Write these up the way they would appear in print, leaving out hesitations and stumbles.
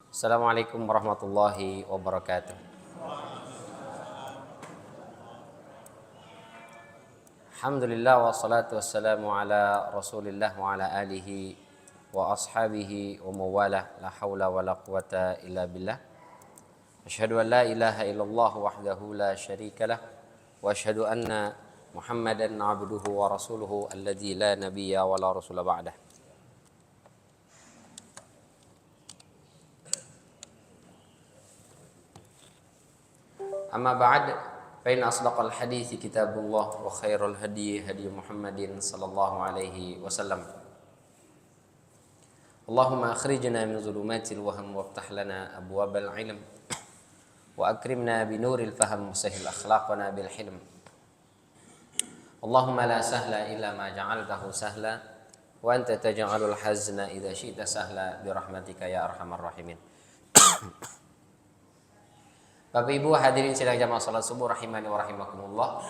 Assalamualaikum warahmatullahi wabarakatuh. Alhamdulillah wassalatu wassalamu ala Rasulillah wa ala alihi wa ashabihi wa mawalah, la haula wa la quwata illa billah. Asyhadu an la ilaha illallah wahdahu la syarika lah wa asyhadu anna Muhammadan abduhu wa rasuluhu alladzi la nabiyya wa la rasula ba'dah. Amma ba'd, fa inna asdaqal hadithi kitabullah wa khairal hadi hadi Muhammadin sallallahu alaihi wasallam. Allahumma akhrijna min zulumatil waham waftah lana abwabal ilm wa akrimna binuril faham wa sahhil akhlaqana bil hilm. Allahumma la sahla illa ma ja'altahu sahla wa anta taj'alul hazna idza syi'ta sahla bi rahmatika ya arhamar rahimin. Bapak Ibu hadirin sidang jamaah salat subuh rahimani wa rahimakumullah.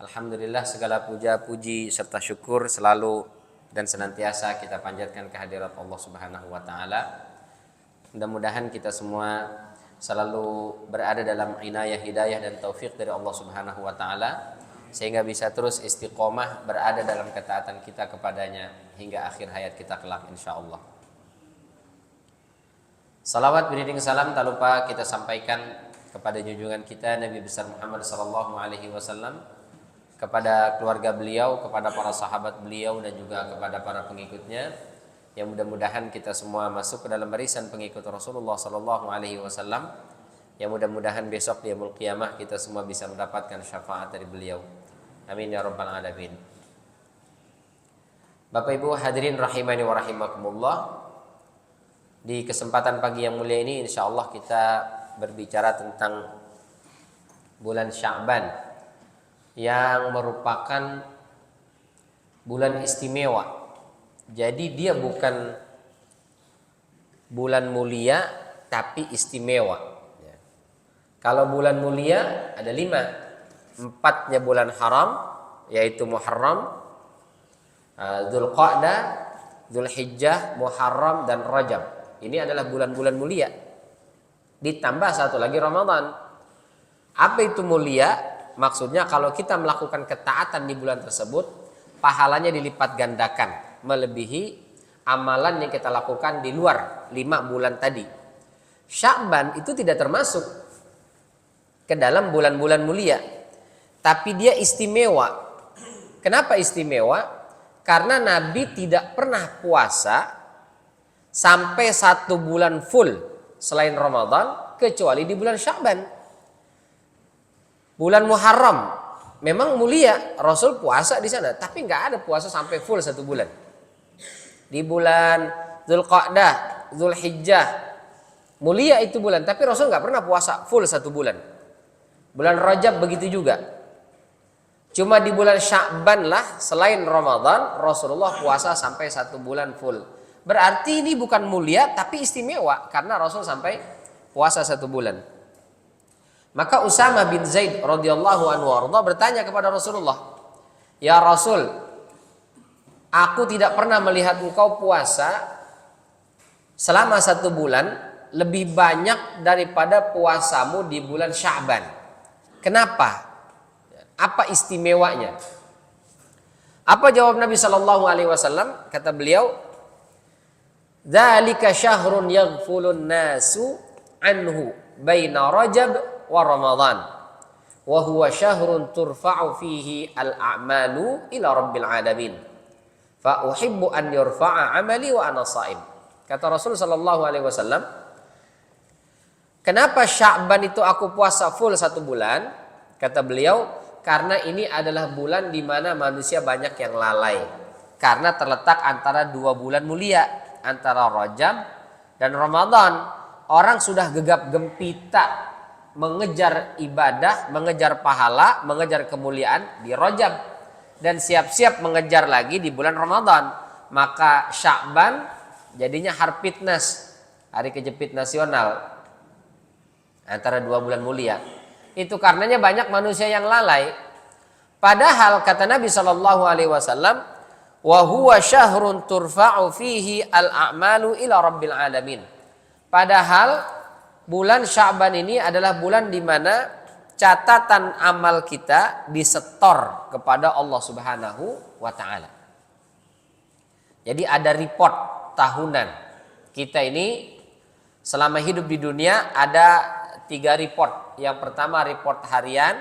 Alhamdulillah segala puja puji serta syukur selalu dan senantiasa kita panjatkan kehadirat Allah Subhanahu wa taala. Mudah-mudahan kita semua selalu berada dalam inayah hidayah dan taufik dari Allah Subhanahu wa taala sehingga bisa terus istiqomah berada dalam ketaatan kita kepadanya hingga akhir hayat kita kelak insyaallah. Salawat beriring salam tak lupa kita sampaikan kepada junjungan kita Nabi besar Muhammad sallallahu alaihi wasallam, kepada keluarga beliau, kepada para sahabat beliau dan juga kepada para pengikutnya, yang mudah-mudahan kita semua masuk ke dalam barisan pengikut Rasulullah sallallahu alaihi wasallam, yang mudah-mudahan besok di yaumul qiyamah kita semua bisa mendapatkan syafaat dari beliau. Amin ya rabbal alamin. Bapak Ibu hadirin rahimani wa rahimakumullah. Di kesempatan pagi yang mulia ini insyaallah kita berbicara tentang bulan Sya'ban yang merupakan bulan istimewa. Jadi dia bukan bulan mulia tapi istimewa. Kalau bulan mulia ada 5, 4-nya bulan haram yaitu Muharram, Dzulqa'dah, Dzulhijjah, Muharram dan Rajab. Ini adalah bulan-bulan mulia. Ditambah satu lagi Ramadan. Apa itu mulia? Maksudnya kalau kita melakukan ketaatan di bulan tersebut, pahalanya dilipat gandakan, melebihi amalan yang kita lakukan di luar 5 bulan tadi. Sya'ban itu tidak termasuk ke dalam bulan-bulan mulia, tapi dia istimewa. Kenapa istimewa? Karena Nabi tidak pernah puasa sampai 1 bulan full selain Ramadan kecuali di bulan Sya'ban. Bulan Muharram memang mulia, Rasul puasa di sana, tapi nggak ada puasa sampai full 1 bulan. Di bulan Dzulqa'dah, Dzulhijjah mulia itu bulan, tapi Rasul nggak pernah puasa full 1 bulan. Bulan Rajab begitu juga. Cuma di bulan Sya'ban lah selain Ramadan Rasulullah puasa sampai 1 bulan full. Berarti ini bukan mulia tapi istimewa karena Rasul sampai puasa 1 bulan. Maka Usama bin Zaid radhiyallahu anhu bertanya kepada Rasulullah, "Ya Rasul, aku tidak pernah melihat engkau puasa selama 1 bulan lebih banyak daripada puasamu di bulan Sya'ban. Kenapa? Apa istimewanya?" Apa jawab Nabi sallallahu alaihi wasallam? Kata beliau, "Dzalika syahrun yaghfulun nasu anhu baina Rajab wa Ramadan wa huwa syahrun turfa'u fihi al-a'malu ila rabbil alamin fa uhibbu an yurfa'a 'amali wa ana sha'im." Kata Rasul sallallahu alaihi wasallam, kenapa Sya'ban itu aku puasa full 1 bulan? Kata beliau, karena ini adalah bulan di mana manusia banyak yang lalai karena terletak antara 2 bulan mulia, antara Rajab dan Ramadan. Orang sudah gegap gempita mengejar ibadah, mengejar pahala, mengejar kemuliaan di Rajab dan siap-siap mengejar lagi di bulan Ramadan. Maka Sya'ban jadinya Harpitnas, hari kejepit nasional antara 2 bulan mulia. Itu karenanya banyak manusia yang lalai. Padahal kata Nabi sallallahu alaihi wasallam, wa huwa syahrun turfa'u fihi al-a'malu ila rabbil alamin. Padahal bulan Sya'ban ini adalah bulan di mana catatan amal kita disetor kepada Allah Subhanahu wa taala. Jadi ada report tahunan. Kita ini selama hidup di dunia ada 3 report. Yang pertama report harian,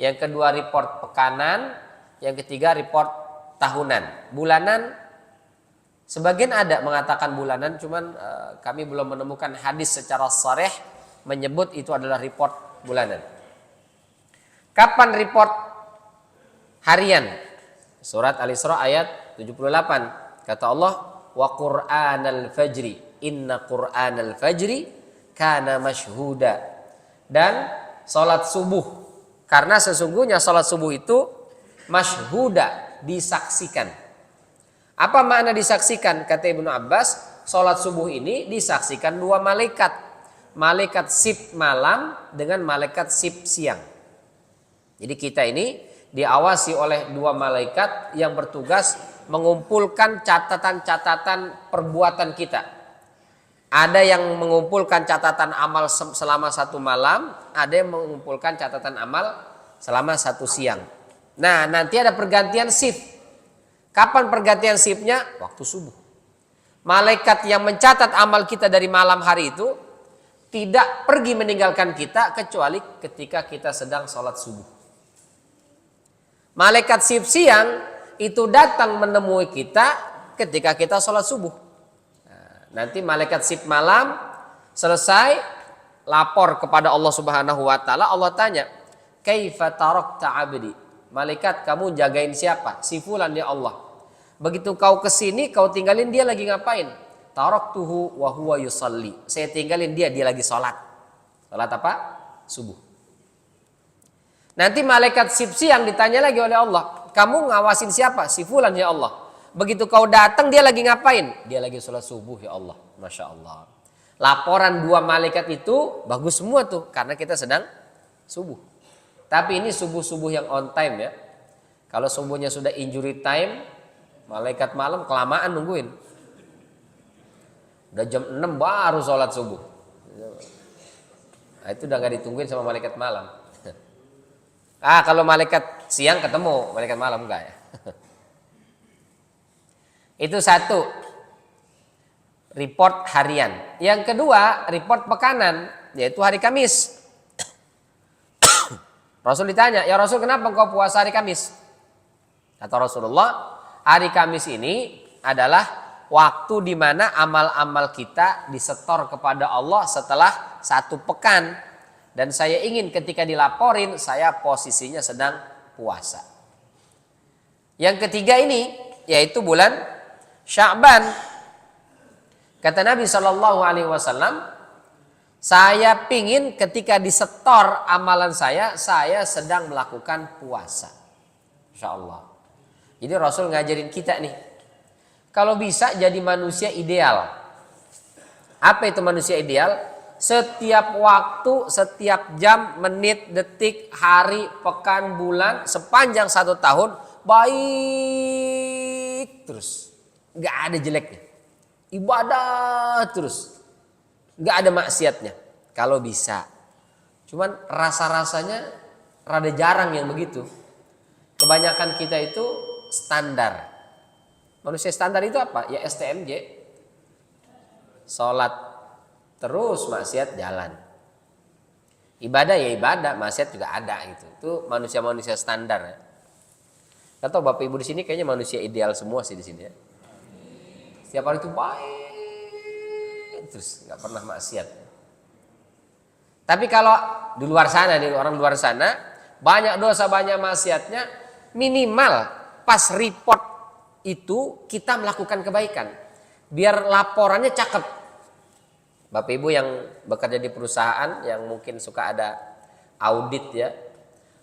yang kedua report pekanan, yang ketiga report tahunan. Bulanan sebagian ada mengatakan bulanan, cuman kami belum menemukan hadis secara sharih menyebut itu adalah report bulanan. Kapan report harian? Surat Al-Isra ayat 78. Kata Allah, wa Qur'anal fajri, inna Qur'anal fajri kana mashhuda. Dan salat subuh, karena sesungguhnya salat subuh itu mashhuda, disaksikan. Apa makna disaksikan? Kata Ibnu Abbas, sholat subuh ini disaksikan 2 malaikat. Malaikat sip malam dengan malaikat sip siang. Jadi kita ini diawasi oleh 2 malaikat yang bertugas mengumpulkan catatan-catatan perbuatan kita. Ada yang mengumpulkan catatan amal selama 1 malam, ada yang mengumpulkan catatan amal selama 1 siang. Nah, nanti ada pergantian shift. Kapan pergantian shiftnya? Waktu subuh. Malaikat yang mencatat amal kita dari malam hari itu tidak pergi meninggalkan kita kecuali ketika kita sedang sholat subuh. Malaikat shift siang itu datang menemui kita ketika kita sholat subuh. Nah, nanti malaikat shift malam selesai lapor kepada Allah Subhanahu wa taala. Allah tanya, "Kaifa tarakta 'abdi?" Malaikat, kamu jagain siapa? Si fulan ya Allah. Begitu kau kesini, kau tinggalin dia lagi ngapain? Taraktuhu wa huwa yusalli. Saya tinggalin dia lagi sholat. Sholat apa? Subuh. Nanti malaikat sip siang ditanya lagi oleh Allah, kamu ngawasin siapa? Si fulan ya Allah. Begitu kau datang, dia lagi ngapain? Dia lagi sholat subuh ya Allah. Masya Allah. Laporan 2 malaikat itu bagus semua tuh, karena kita sedang subuh. Tapi ini subuh-subuh yang on time ya. Kalau subuhnya sudah injury time, malaikat malam kelamaan nungguin. Udah jam 6 baru sholat subuh. Nah, itu udah gak ditungguin sama malaikat malam. Kalau malaikat siang ketemu, malaikat malam enggak ya. Itu 1. Report harian. Yang kedua, report pekanan, yaitu hari Kamis. Rasul ditanya, ya Rasul kenapa engkau puasa hari Kamis? Kata Rasulullah, hari Kamis ini adalah waktu di mana amal-amal kita disetor kepada Allah setelah 1 pekan. Dan saya ingin ketika dilaporin, saya posisinya sedang puasa. Yang ketiga ini, yaitu bulan Sya'ban. Kata Nabi SAW, saya pingin ketika disetor amalan saya sedang melakukan puasa. Insya Allah. Jadi Rasul ngajarin kita nih, kalau bisa jadi manusia ideal. Apa itu manusia ideal? Setiap waktu, setiap jam, menit, detik, hari, pekan, bulan, sepanjang 1 tahun, baik terus. Gak ada jeleknya. Ibadah terus. Gak ada maksiatnya kalau bisa. Cuman rasa-rasanya rada jarang yang begitu. Kebanyakan kita itu standar. Manusia standar itu apa? Ya STMJ. Sholat terus, maksiat jalan. Ibadah ya ibadah, maksiat juga ada gitu. Itu manusia-manusia standar ya. Atau Bapak Ibu di sini kayaknya manusia ideal semua sih di sini ya. Setiap hari itu baik terus, nggak pernah maksiat. Tapi kalau di luar sana nih, orang luar sana banyak dosa, banyak maksiatnya, minimal pas report itu kita melakukan kebaikan biar laporannya cakep. Bapak Ibu yang bekerja di perusahaan yang mungkin suka ada audit ya,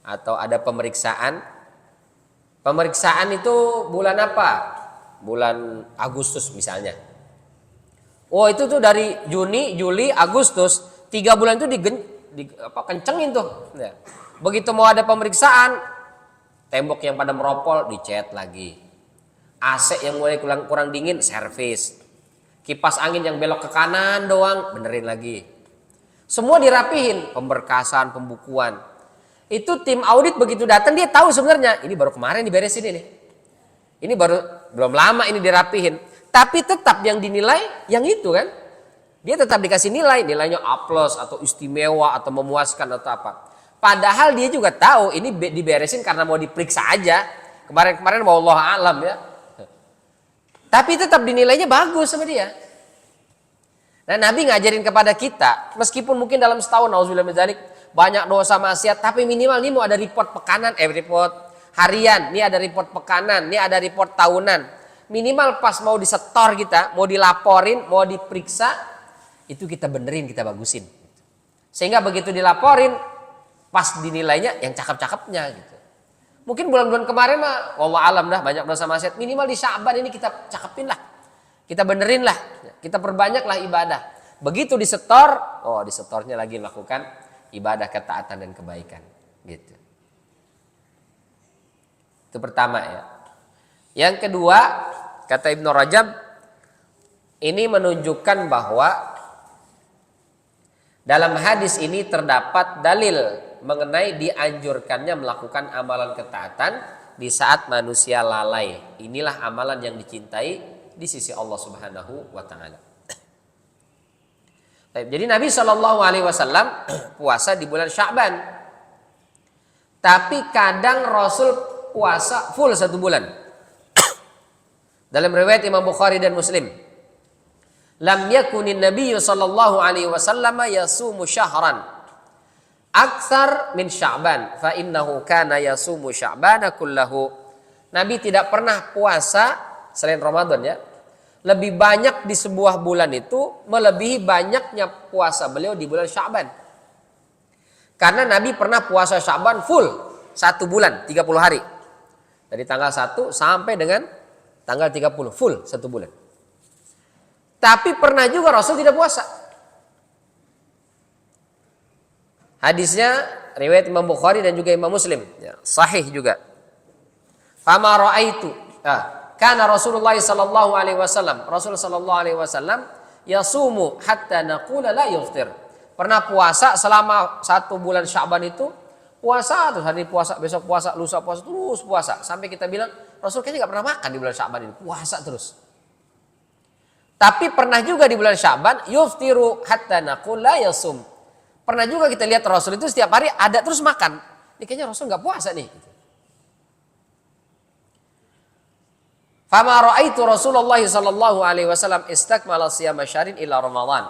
atau ada pemeriksaan itu bulan apa? Bulan Agustus misalnya. Oh itu tuh dari Juni, Juli, Agustus 3 bulan itu kencengin tuh. Ya. Begitu mau ada pemeriksaan, tembok yang pada meropol dicat lagi, AC yang mulai kurang dingin servis, Kipas angin yang belok ke kanan doang, benerin lagi. Semua dirapihin, pemberkasan, pembukuan. Itu tim audit begitu datang dia tahu sebenarnya ini baru kemarin diberesin ini. Ini baru belum lama ini dirapihin. Tapi tetap yang dinilai yang itu kan. Dia tetap dikasih nilai, nilainya A+ atau istimewa atau memuaskan atau apa. Padahal dia juga tahu ini diberesin karena mau diperiksa aja. Kemarin-kemarin mau Allah alam ya. Tapi tetap dinilainya bagus sama dia. Nah, Nabi ngajarin kepada kita, meskipun mungkin dalam setahun, nauzubillah min dzalik, banyak dosa maksiat, tapi minimal nih mau ada report pekanan, report harian, nih ada report pekanan, nih ada report tahunan. Minimal pas mau disetor kita, mau dilaporin, mau diperiksa, itu kita benerin, kita bagusin. Sehingga begitu dilaporin, pas dinilainya yang cakep-cakepnya gitu. Mungkin bulan-bulan kemarin mah wallah alam dah banyak dosa maksiat, minimal di Sya'ban ini kita cakepin lah. Kita benerin lah, kita perbanyak lah ibadah. Begitu disetor, oh disetornya lagi melakukan ibadah ketaatan dan kebaikan gitu. Itu pertama ya. Yang kedua, kata Ibnu Rajab, ini menunjukkan bahwa dalam hadis ini terdapat dalil mengenai dianjurkannya melakukan amalan ketaatan di saat manusia lalai. Inilah amalan yang dicintai di sisi Allah Subhanahu wa taala. Jadi Nabi SAW puasa di bulan Sya'ban. Tapi kadang Rasul puasa full 1 bulan. Dalam riwayat Imam Bukhari dan Muslim, lam yakunin nabiyyu sallallahu alaihi wasallam yasumu syahran aktsar min Sya'ban fa innahu kana yasumu Sya'bana kullahu. Nabi tidak pernah puasa selain Ramadan ya. Lebih banyak di sebuah bulan itu melebihi banyaknya puasa beliau di bulan Sya'ban. Karena Nabi pernah puasa Sya'ban full 1 bulan 30 hari. Dari tanggal 1 sampai dengan tanggal 30 full 1 bulan. Tapi pernah juga Rasul tidak puasa. Hadisnya riwayat Imam Bukhari dan juga Imam Muslim, ya, sahih juga. Fama raaitu kana Rasulullah sallallahu alaihi wasallam, Rasul sallallahu alaihi wasallam yasumu hatta naqula la yuftir. Pernah puasa selama 1 bulan Sya'ban itu, puasa terus, hari puasa, besok puasa, lusa puasa, terus puasa sampai kita bilang Rasul kayaknya enggak pernah makan di bulan Sya'ban ini, puasa terus. Tapi pernah juga di bulan Sya'ban yuftiru hatta naqul la yasum. Pernah juga kita lihat Rasul itu setiap hari ada terus makan. Ini kayaknya Rasul nggak puasa nih. Fama ra'aitu Rasulullah sallallahu alaihi wasallam istakmala siyama syahrin illa Ramadan.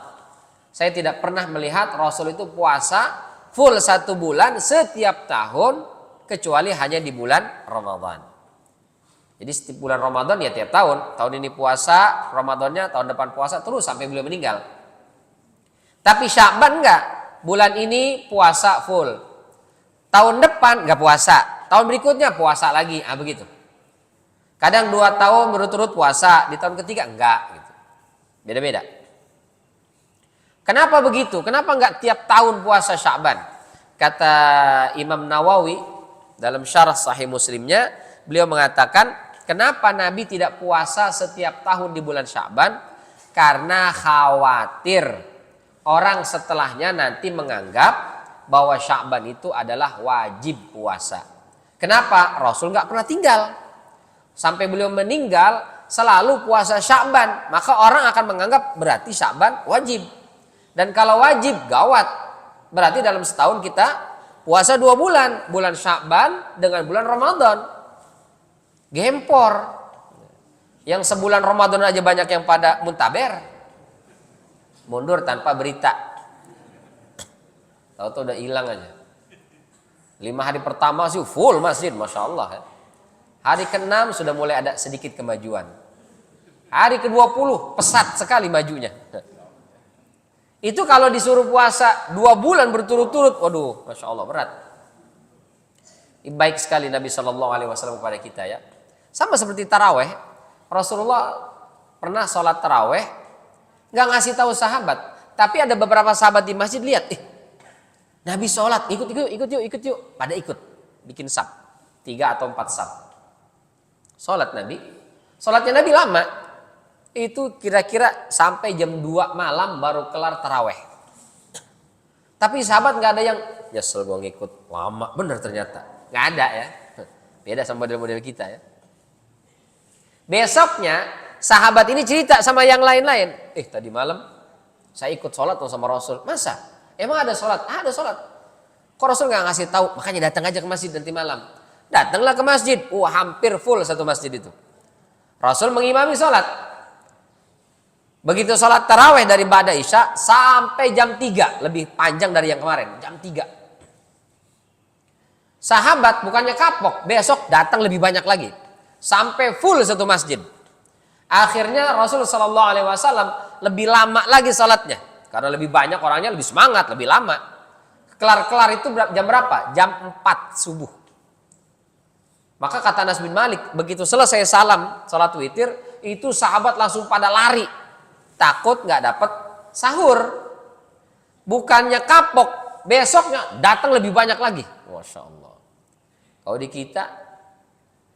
Saya tidak pernah melihat Rasul itu puasa full 1 bulan setiap tahun kecuali hanya di bulan Ramadan. Jadi setiap bulan Ramadan ya tiap tahun. Tahun ini puasa, Ramadannya tahun depan puasa terus sampai beliau meninggal. Tapi Sya'ban enggak. Bulan ini puasa full. Tahun depan enggak puasa. Tahun berikutnya puasa lagi. Begitu. Kadang 2 tahun berturut-turut puasa, di tahun ketiga enggak gitu. Beda-beda. Kenapa begitu? Kenapa enggak tiap tahun puasa Sya'ban? Kata Imam Nawawi dalam syarah Sahih Muslimnya, beliau mengatakan, kenapa Nabi tidak puasa setiap tahun di bulan Sya'ban? Karena khawatir orang setelahnya nanti menganggap bahwa Sya'ban itu adalah wajib puasa. Kenapa? Rasul nggak pernah tinggal. Sampai beliau meninggal selalu puasa Sya'ban. Maka orang akan menganggap berarti Sya'ban wajib. Dan kalau wajib gawat. Berarti dalam setahun kita puasa 2 bulan. Bulan Sya'ban dengan bulan Ramadan. Gempor. Yang sebulan Ramadan aja banyak yang pada muntaber. Mundur tanpa berita. Tahu-tahu udah hilang aja. 5 hari pertama sih full masjid, Masya Allah ya. Hari ke-6 sudah mulai ada sedikit kemajuan. Hari ke-20 pesat sekali majunya. Itu kalau disuruh puasa 2 bulan berturut-turut, waduh, Masya Allah berat. Baik sekali Nabi SAW kepada kita ya. Sama seperti taraweh. Rasulullah pernah sholat taraweh, nggak ngasih tahu sahabat. Tapi ada beberapa sahabat di masjid lihat, Nabi sholat, ikut yuk. Pada ikut, bikin saf, 3 atau 4 saf. Sholat Nabi, sholatnya Nabi lama. itu kira-kira sampai jam 2 malam baru kelar taraweh. Tapi sahabat nggak ada yang nyesel gue ngikut, lama bener ternyata. Nggak ada ya. Beda sama model-model kita ya. Besoknya sahabat ini cerita sama yang lain-lain. Tadi malam saya ikut sholat sama Rasul. Masa? Emang ada sholat? Ada sholat. Kok Rasul nggak ngasih tahu? Makanya datang aja ke masjid nanti malam. Datanglah ke masjid. Hampir full satu masjid itu. Rasul mengimami sholat. Begitu sholat taraweh dari ba'da isya sampai jam 3. Lebih panjang dari yang kemarin. Jam 3. Sahabat bukannya kapok. Besok datang lebih banyak lagi. Sampai full satu masjid. Akhirnya Rasul SAW lebih lama lagi sholatnya. Karena lebih banyak orangnya, lebih semangat, lebih lama. Kelar-kelar itu jam berapa? Jam 4 subuh. Maka kata Anas bin Malik, begitu selesai salam sholat witir, itu sahabat langsung pada lari. Takut nggak dapat sahur. Bukannya kapok, besoknya datang lebih banyak lagi. Masya Allah. Kalau di kita,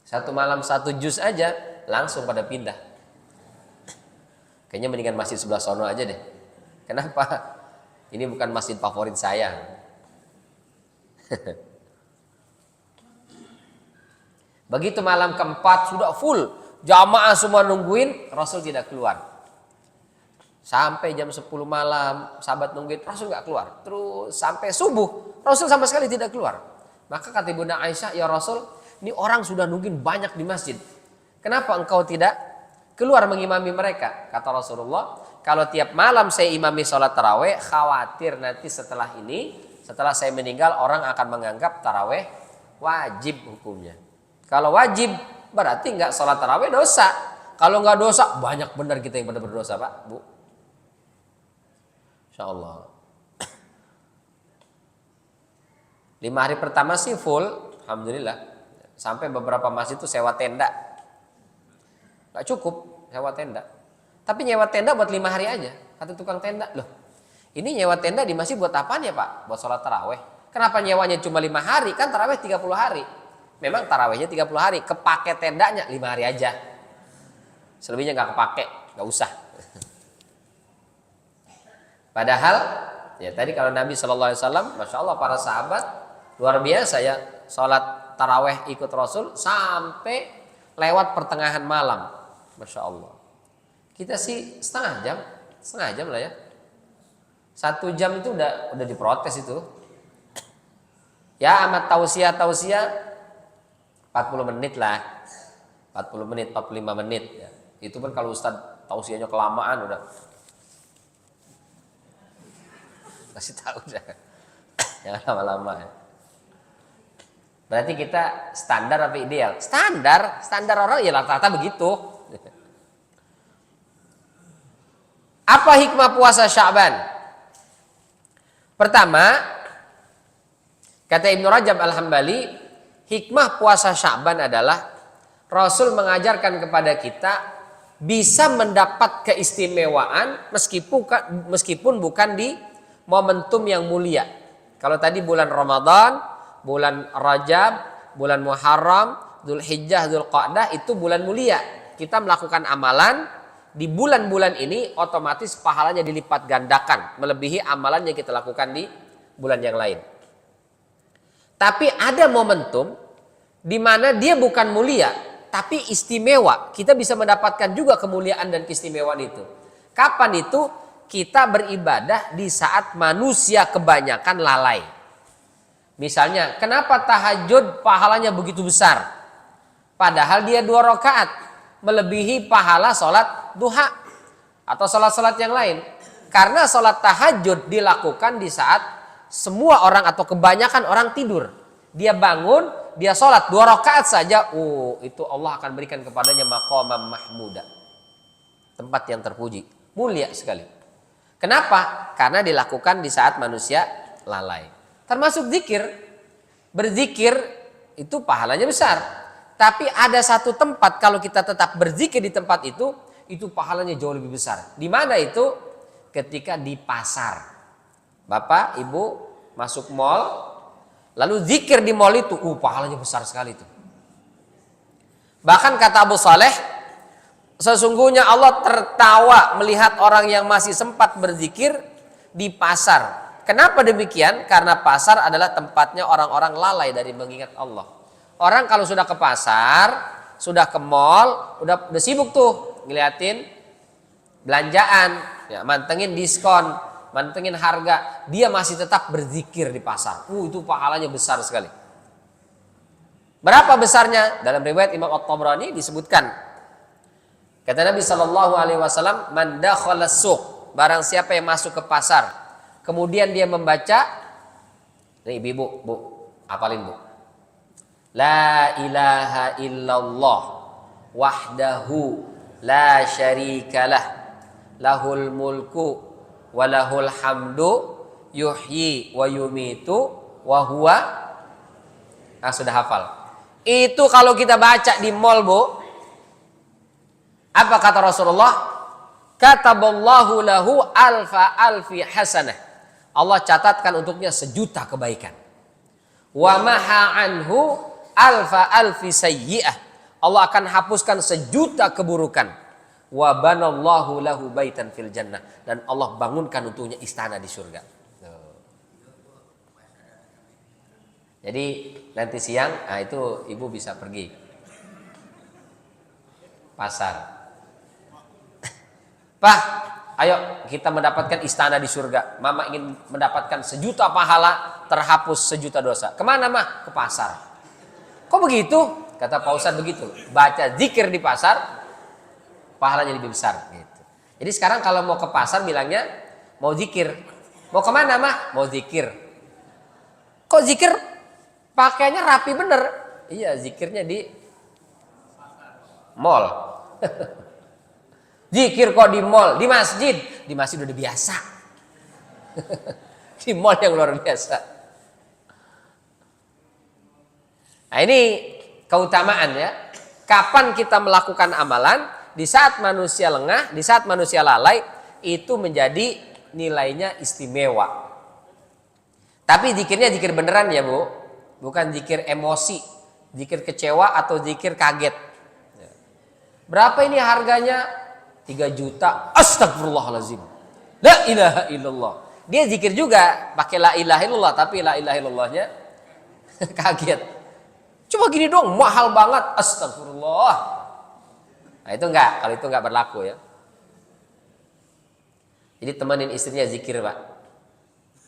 satu malam 1 juz aja, langsung pada pindah. Kayaknya mendingan masjid sebelah sono aja deh. Kenapa? Ini bukan masjid favorit saya. Begitu malam keempat sudah full, jamaah semua nungguin, Rasul tidak keluar. Sampai jam 10 malam, sahabat nungguin, Rasul nggak keluar. Terus sampai subuh, Rasul sama sekali tidak keluar. Maka kata Ibunda Aisyah, ya Rasul, ini orang sudah nungguin banyak di masjid. Kenapa engkau tidak keluar mengimami mereka? Kata Rasulullah, kalau tiap malam saya imami sholat taraweh, khawatir nanti setelah ini, setelah saya meninggal, orang akan menganggap taraweh wajib hukumnya. Kalau wajib, berarti nggak sholat taraweh dosa. Kalau nggak dosa, banyak benar kita yang benar berdosa, Pak, Bu. Insya Allah. 5 hari pertama sih full, alhamdulillah. Sampai beberapa masjid itu sewa tenda. Gak cukup sewa tenda. Tapi nyewa tenda buat 5 hari aja. Kata tukang tenda, loh ini nyewa tenda di masjid buat apaan ya Pak? Buat sholat taraweh. Kenapa nyewanya cuma 5 hari? Kan taraweh 30 hari. Memang tarawehnya 30 hari. Kepake tendanya 5 hari aja. Selebihnya gak kepake, gak usah. Padahal ya tadi kalau Nabi SAW, Masya Allah para sahabat luar biasa ya, sholat taraweh ikut Rasul sampai lewat pertengahan malam. Masya Allah. Kita sih setengah jam lah ya. 1 jam itu udah diprotes itu. Ya amat tausiah 40 menit lah. 40 menit, 45 menit ya. Itu pun kalau Ustadz tausiahnya kelamaan udah kasih tahu dah. Jangan lama-lama ya. Berarti kita standar apa ideal? Standar orang ya rata-rata begitu. Apa hikmah puasa Sya'ban? Pertama, kata Ibnu Rajab Al-Hambali, hikmah puasa Sya'ban adalah Rasul mengajarkan kepada kita bisa mendapat keistimewaan meskipun bukan di momentum yang mulia. Kalau tadi bulan Ramadan, bulan Rajab, bulan Muharram, Dzulhijjah, Dzulqa'dah itu bulan mulia. Kita melakukan amalan di bulan-bulan ini otomatis pahalanya dilipat gandakan melebihi amalan yang kita lakukan di bulan yang lain. Tapi ada momentum di mana dia bukan mulia tapi istimewa. Kita bisa mendapatkan juga kemuliaan dan keistimewaan itu. Kapan itu? Kita beribadah di saat manusia kebanyakan lalai. Misalnya, kenapa tahajud pahalanya begitu besar? Padahal dia 2 rakaat, melebihi pahala sholat duha atau sholat-sholat yang lain. Karena sholat tahajud dilakukan di saat semua orang atau kebanyakan orang tidur. Dia bangun, dia sholat 2 rakaat saja, itu Allah akan berikan kepadanya maqamam mahmuda, tempat yang terpuji, mulia sekali. Kenapa? Karena dilakukan di saat manusia lalai. Termasuk zikir. Berzikir itu pahalanya besar. Tapi ada satu tempat kalau kita tetap berzikir di tempat itu pahalanya jauh lebih besar. Di mana itu? Ketika di pasar. Bapak, Ibu masuk mall, lalu zikir di mall itu, pahalanya besar sekali itu. Bahkan kata Abu Saleh, Sesungguhnya Allah tertawa melihat orang yang masih sempat berzikir di pasar. Kenapa demikian? Karena pasar adalah tempatnya orang-orang lalai dari mengingat Allah. Orang kalau sudah ke pasar, sudah ke mall, udah sibuk tuh ngeliatin belanjaan, ya, mantengin diskon, mantengin harga, dia masih tetap berzikir di pasar. Itu pahalanya besar sekali. Berapa besarnya? Dalam riwayat Imam At-Tabrani disebutkan, kata Nabi Shallallahu Alaihi Wasallam, "Man dakhala suq", barang siapa yang masuk ke pasar, kemudian dia membaca, nih ibu, bu, apalin bu, La ilaha illallah, wahdahu, la syarikalah, lahul mulku, walahul hamdu, yuhyi wa yumitu, wa huwa. Nah, sudah hafal. Itu kalau kita baca di mall, bu, apa kata Rasulullah? Kataballahu lahu alfi hasanah. Allah catatkan untuknya 1.000.000 kebaikan. Wa maha anhu alfi sayyi'ah. Allah akan hapuskan 1.000.000 keburukan. Wa banallahu lahu baitan fil jannah, dan Allah bangunkan untuknya istana di surga. Jadi nanti siang, nah itu ibu bisa pergi pasar. Pak, ayo kita mendapatkan istana di surga. Mama ingin mendapatkan 1.000.000 pahala, terhapus 1.000.000 dosa. Kemana mah? Ke pasar. Kok begitu? Kata Pak Ustadz begitu. Baca zikir di pasar, pahalanya lebih besar. Gitu. Jadi sekarang kalau mau ke pasar bilangnya mau zikir. Mau kemana mah? Mau zikir. Kok zikir? Pakainya rapi bener. Iya, zikirnya di mall. Zikir kok di mall, di masjid. Di masjid udah biasa. Di mall yang luar biasa. Nah, ini keutamaan ya. Kapan kita melakukan amalan? Di saat manusia lengah, di saat manusia lalai, itu menjadi nilainya istimewa. Tapi zikirnya zikir beneran ya, Bu. Bukan zikir emosi, zikir kecewa atau zikir kaget. Berapa ini harganya? 3.000.000. Astagfirullahaladzim. La ilaha illallah. Dia zikir juga pakai la ilaha illallah, tapi la ilaha illallahnya kaget. Cuma gini dong, mahal banget. Astagfirullah. Nah itu enggak, kalau itu enggak berlaku ya. Jadi temenin istrinya zikir, Pak,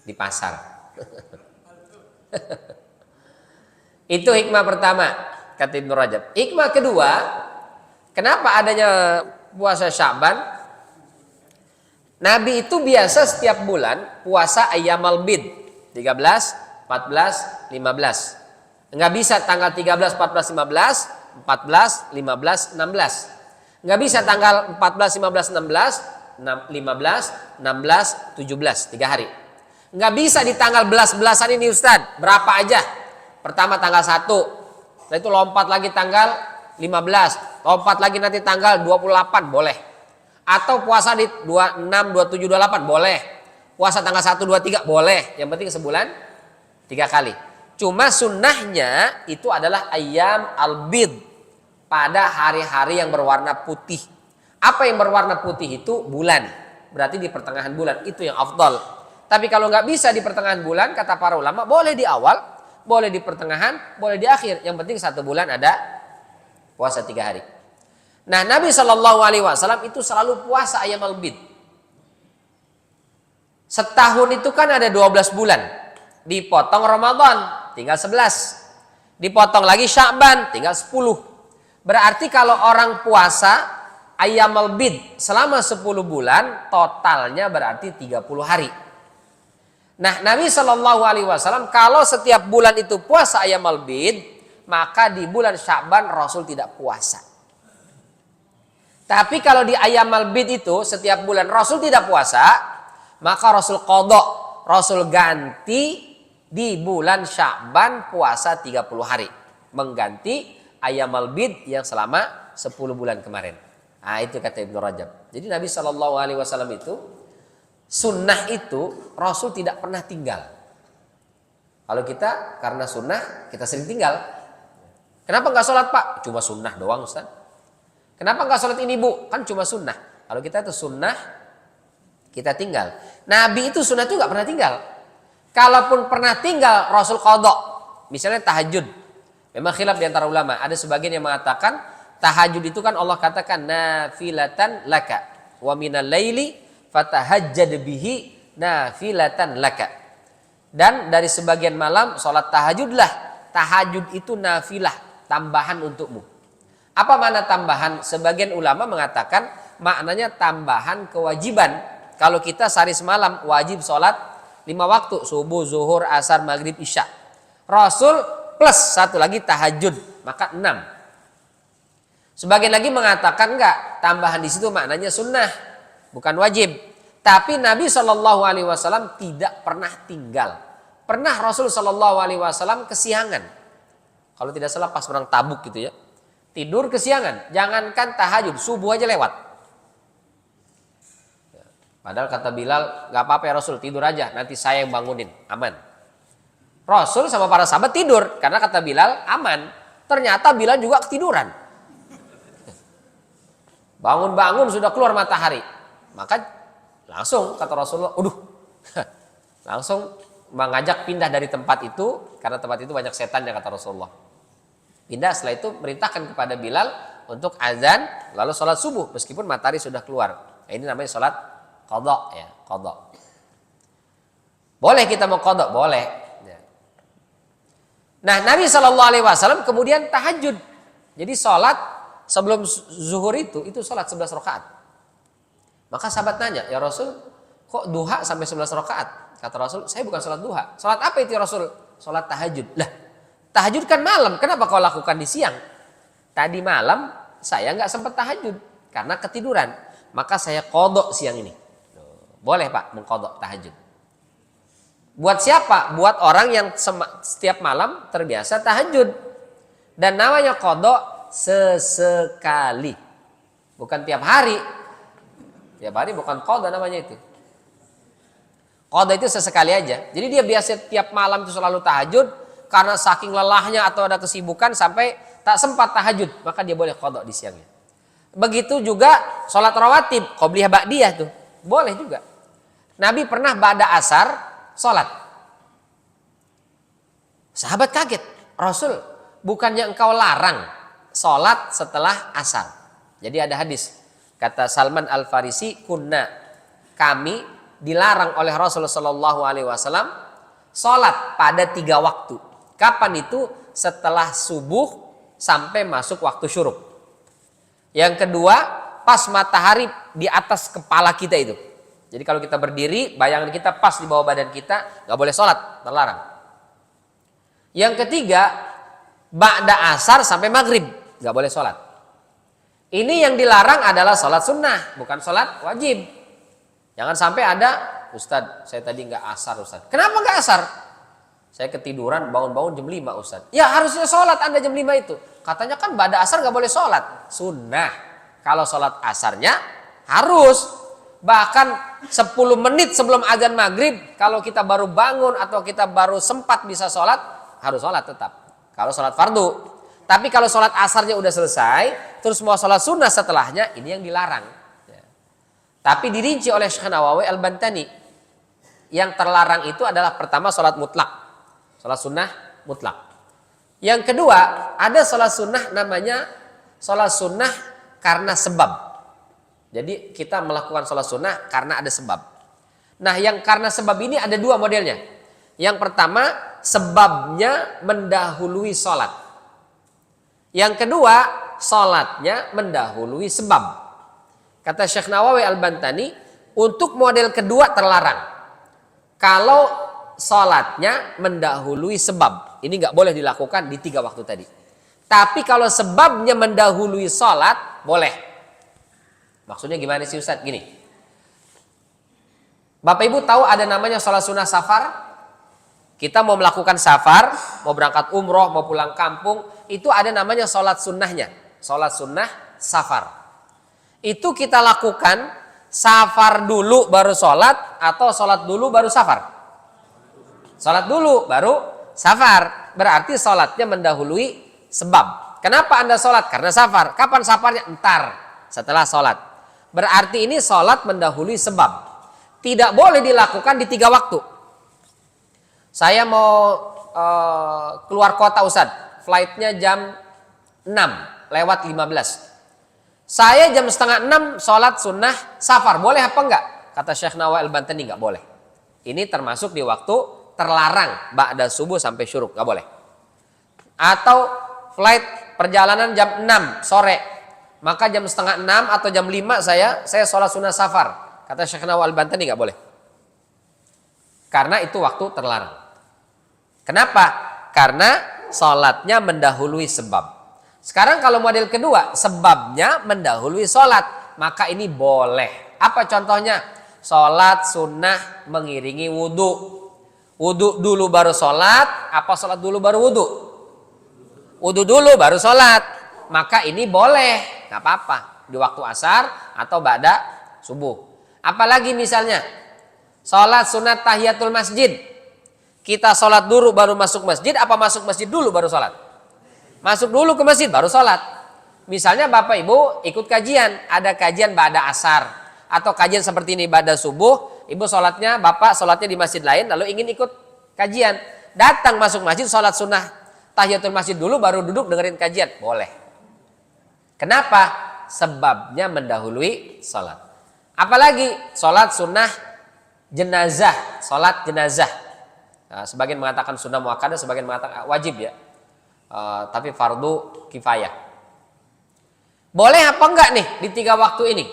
di pasar. Itu hikmah pertama, kata Ibnu Rajab. Hikmah kedua, kenapa adanya puasa Sya'ban? Nabi itu biasa setiap bulan puasa ayyamal bid, 13, 14, 15. Enggak bisa tanggal 13, 14, 15, 14, 15, 16. Enggak bisa tanggal 14, 15, 16, 15, 16, 17, 3 hari. Enggak bisa di tanggal belas-belasan ini Ustaz, berapa aja? Pertama tanggal 1, setelah itu lompat lagi tanggal 15, lompat lagi nanti tanggal 28, boleh. Atau puasa di 26, 27, 28, boleh. Puasa tanggal 1, 2, 3, boleh. Yang penting sebulan 3 kali. Cuma sunnahnya itu adalah ayyam al-bid, pada hari-hari yang berwarna putih. Apa yang berwarna putih itu? Bulan. Berarti di pertengahan bulan, itu yang afdal. Tapi kalau nggak bisa di pertengahan bulan, kata para ulama, boleh di awal, boleh di pertengahan, boleh di akhir. Yang penting 1 bulan ada puasa 3 hari. Nah, Nabi Shallallahu Alaihi Wasallam itu selalu puasa ayyam al-bid. Setahun itu kan ada 12 bulan. Dipotong Ramadan, tinggal 11. Dipotong lagi Sya'ban, tinggal 10. Berarti kalau orang puasa ayyam al-bid selama 10 bulan, totalnya berarti 30 hari. Nah, Nabi Shallallahu Alaihi Wasallam kalau setiap bulan itu puasa ayyam al-bid, maka di bulan Sya'ban Rasul tidak puasa. Tapi kalau di ayyam al-bid itu setiap bulan Rasul tidak puasa, maka Rasul qadha, Rasul ganti di bulan Sya'ban puasa 30 hari, mengganti ayyam al-bid yang selama 10 bulan kemarin. Nah, itu kata Ibnu Rajab. Jadi Nabi Shallallahu Alaihi Wasallam itu sunnah itu Rasul tidak pernah tinggal. Kalau kita karena sunnah kita sering tinggal. Kenapa nggak sholat Pak? Cuma sunnah doang Ustaz. Kenapa nggak sholat ini bu? Kan cuma sunnah. Kalau kita itu sunnah, kita tinggal. Nabi itu sunnah itu nggak pernah tinggal. Kalaupun pernah tinggal, Rasul qadha. Misalnya tahajud. Memang khilaf di antara ulama. Ada sebagian yang mengatakan tahajud itu kan Allah katakan nafilatan laka wa minal laili fatahajjad bihi nafilatan laka. Dan dari sebagian malam sholat tahajudlah. Tahajud itu nafilah, tambahan untukmu. Apa makna tambahan? Sebagian ulama mengatakan maknanya tambahan kewajiban. Kalau kita sehari semalam wajib sholat 5 waktu, subuh, zuhur, asar, maghrib, isya. Rasul plus 1 lagi tahajud, maka 6. Sebagian lagi mengatakan enggak, tambahan di situ maknanya sunnah, bukan wajib. Tapi Nabi SAW tidak pernah tinggal. Pernah Rasul SAW kesiangan. Kalau tidak salah pas perang Tabuk gitu ya. Tidur kesiangan, jangankan tahajud, subuh aja lewat. Padahal kata Bilal, gak apa-apa ya Rasul, tidur aja, nanti saya yang bangunin, aman. Rasul sama para sahabat tidur, karena kata Bilal, aman. Ternyata Bilal juga ketiduran. Bangun-bangun sudah keluar matahari. Maka langsung kata Rasulullah, langsung mengajak pindah dari tempat itu, karena tempat itu banyak setan ya kata Rasulullah. Pindah, setelah itu merintahkan kepada Bilal untuk azan, lalu sholat subuh, meskipun matahari sudah keluar. Nah, ini namanya sholat qadha ya, qadha. Boleh kita mau qadha, boleh. Ya. Nah, Nabi SAW kemudian tahajud. Jadi sholat sebelum zuhur itu sholat 11 rakaat. Maka sahabat nanya, ya Rasul, kok duha sampai 11 rakaat? Kata Rasul, saya bukan sholat duha. Sholat apa itu ya Rasul? Sholat tahajud. Lah, tahajud kan malam, kenapa kau lakukan di siang? Tadi malam saya nggak sempat tahajud karena ketiduran. Maka saya qadha siang ini. Boleh Pak mengqadha tahajud. Buat siapa? Buat orang yang setiap malam terbiasa tahajud. Dan namanya qadha sesekali. Bukan tiap hari. Tiap hari bukan qadha namanya itu. Qadha itu sesekali aja. Jadi dia biasa tiap malam itu selalu tahajud. Karena saking lelahnya atau ada kesibukan sampai tak sempat tahajud. Maka dia boleh qadha di siangnya. Begitu juga sholat rawatib. Qobliyah ba'diyah tuh. Boleh juga. Nabi pernah ba'da asar sholat. Sahabat kaget. Rasul, bukannya engkau larang sholat setelah asar. Jadi ada hadis. Kata Salman Al-Farisi, kami dilarang oleh Rasulullah SAW sholat pada 3 waktu. Kapan itu? Setelah subuh sampai masuk waktu syuruk. Yang kedua, pas matahari di atas kepala kita itu. Jadi kalau kita berdiri, bayangan kita pas di bawah badan kita, nggak boleh sholat, terlarang. Yang ketiga, ba'da asar sampai maghrib, nggak boleh sholat. Ini yang dilarang adalah sholat sunnah, bukan sholat wajib. Jangan sampai ada, Ustadz, saya tadi nggak asar Ustadz. Kenapa nggak asar? Saya ketiduran, bangun-bangun jam 5 Ustadz. Ya harusnya sholat Anda jam 5 itu. Katanya kan ba'da asar nggak boleh sholat. Sunnah. Kalau sholat asarnya harus. Bahkan 10 menit sebelum azan maghrib, kalau kita baru bangun atau kita baru sempat bisa sholat, harus sholat tetap. Kalau sholat fardu. Tapi kalau sholat asarnya udah selesai, terus mau sholat sunnah setelahnya, ini yang dilarang. Ya. Tapi dirinci oleh Syekh Nawawi Al-Bantani. Yang terlarang itu adalah pertama sholat mutlak. Sholat sunnah mutlak. Yang kedua, ada sholat sunnah namanya sholat sunnah karena sebab. Jadi kita melakukan sholat sunnah karena ada sebab. Nah yang karena sebab ini ada 2 modelnya. Yang pertama sebabnya mendahului sholat. Yang kedua sholatnya mendahului sebab. Kata Syekh Nawawi Al-Bantani, untuk model kedua terlarang. Kalau sholatnya mendahului sebab. Ini nggak boleh dilakukan di 3 waktu tadi. Tapi kalau sebabnya mendahului sholat, boleh. Maksudnya gimana sih Ustadz? Gini. Bapak Ibu tahu ada namanya sholat sunnah safar? Kita mau melakukan safar, mau berangkat umroh, mau pulang kampung, itu ada namanya sholat sunnahnya. Sholat sunnah safar. Itu kita lakukan safar dulu baru sholat atau sholat dulu baru safar? Sholat dulu baru safar. Berarti sholatnya mendahului sebab. Kenapa Anda sholat? Karena safar. Kapan safarnya? Entar, setelah sholat. Berarti ini sholat mendahului sebab. Tidak boleh dilakukan di 3 waktu. Saya mau keluar kota Ustadz, flightnya jam 6:15. Saya jam setengah 6 sholat sunnah safar, boleh apa enggak? Kata Syekh Nawawi Al-Bantani, enggak boleh. Ini termasuk di waktu terlarang, ba'da subuh sampai syuruk, enggak boleh. Atau flight perjalanan jam 6 sore, maka jam setengah 6 atau jam 5 saya sholat sunnah safar. Kata Syekh Nawawi Al-Bantani, enggak boleh. Karena itu waktu terlarang. Kenapa? Karena sholatnya mendahului sebab. Sekarang kalau model kedua, sebabnya mendahului sholat, maka ini boleh. Apa contohnya? Sholat sunnah mengiringi wudhu. Wudhu dulu baru sholat, apa sholat dulu baru wudhu? Wudhu dulu baru sholat. Maka ini boleh, nggak apa-apa. Di waktu asar atau ba'da subuh. Apalagi misalnya, sholat sunat tahiyatul masjid. Kita sholat dulu baru masuk masjid, apa masuk masjid dulu baru sholat? Masuk dulu ke masjid baru sholat. Misalnya Bapak Ibu ikut kajian, ada kajian ba'da asar atau kajian seperti ini ba'da subuh, Ibu sholatnya, Bapak sholatnya di masjid lain, lalu ingin ikut kajian, datang masuk masjid sholat sunnah tahiyatul masjid dulu baru duduk dengerin kajian, boleh. Kenapa? Sebabnya mendahului sholat. Apalagi sholat sunnah jenazah, sholat jenazah. Nah, sebagian mengatakan sunnah muakkadah, sebagian mengatakan wajib ya. Tapi fardu kifayah. Boleh apa enggak nih di 3 waktu ini?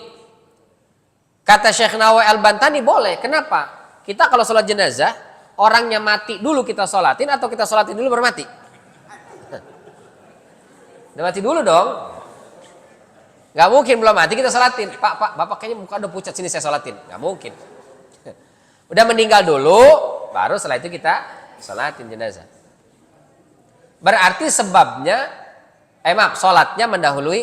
Kata Syekh Nawawi Al-Bantani boleh. Kenapa? Kita kalau sholat jenazah, orangnya mati dulu kita sholatin atau kita sholatin dulu baru mati? Udah mati dulu dong. Gak mungkin belum mati kita sholatin. Pak, Bapak kayaknya muka udah pucat, sini saya sholatin. Gak mungkin. Udah meninggal dulu, baru setelah itu kita sholatin jenazah. Berarti sebabnya, sholatnya mendahului,